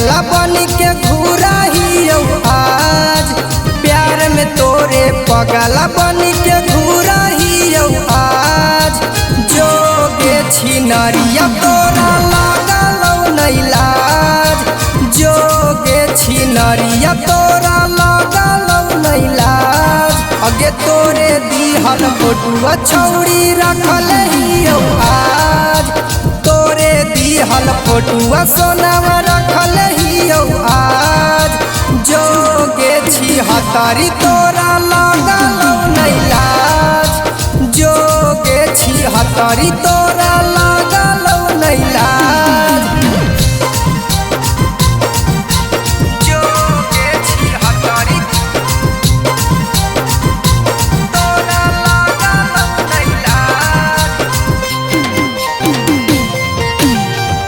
पगला बन के घूराही आज, प्यार में तोरे पगला बन के घूराही आज। जोगे छिनरिया तोरा लागल नहीं लाज, जोगे छिनरिया तोरा लागल नहीं लाज। अगे तोरे दिहल फोटुआ छौरी रखल हियो आज, तोरे दिहल फोटुआ सोनावा रखल हियो आज। जोगे छिहत्तरी तोरा लागल नहीं लाज, जोगे छिहत्तरी तोरा लागल नहीं लाज। जोगे छिहत्तरी तोरा लागल नहीं लाज,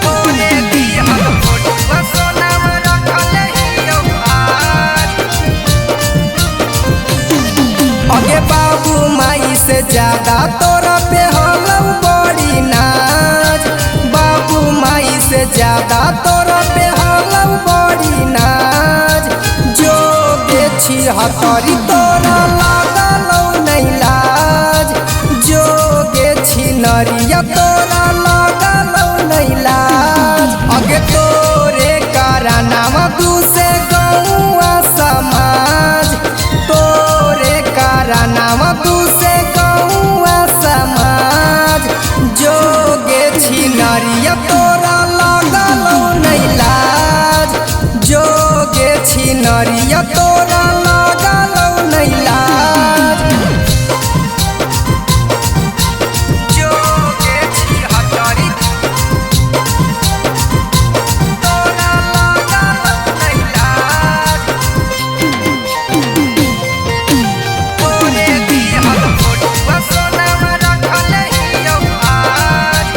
तोरे दिहल फोटुआ सोनावा रखल हियो आज। अगे बाबू माई से ज्यादा तोरा पे हम बड़ी नाज, बाबू माई से ज्यादा तोरा पे हम बड़ी नाज। जोगे छिहत्तरी तोरा लागल नहीं लाज, जोगे छिनरिया तोरा लागल नहीं लाज। अगे तोरे कारनामा दूसरे गौआ समाज, तोरे कारनामा दूसरे गौआ समाज। जोगे छिनरिया तोरा लागल नहीं लाज, जोगे छिनरिया तोरा लागल नहीं लाज। जोगे छिहत्तरी तोरा लागल नहीं लाज, तोरे दिहल फोटुआ सोनावा रखल हियो आज।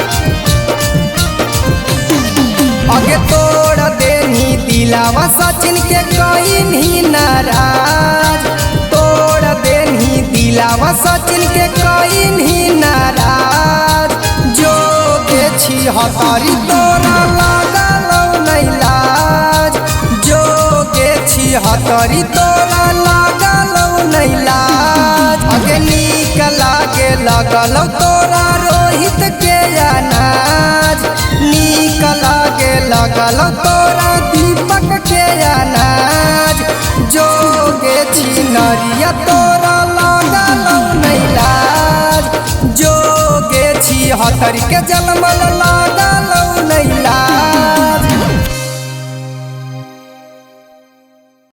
अगे तोड़ देनी दिलावा सचिन के कहीं नाराज, तोड़ देनी दिलावा सचिन के कहीं नाराज। जोगे छिहत्तरी तोरा लागल नहीं लाज, जोगे छिहत्तरी तोरा लागल नहीं लाज। अगे नीक लागे लगल तोरा रोहित के अनाज, नीक लागे लगल तोरा दीपक के अनाज। जोगे छिनरिया तोरा लागल नहीं लाज, जोगे छिहत्तरी के जलमल लाज।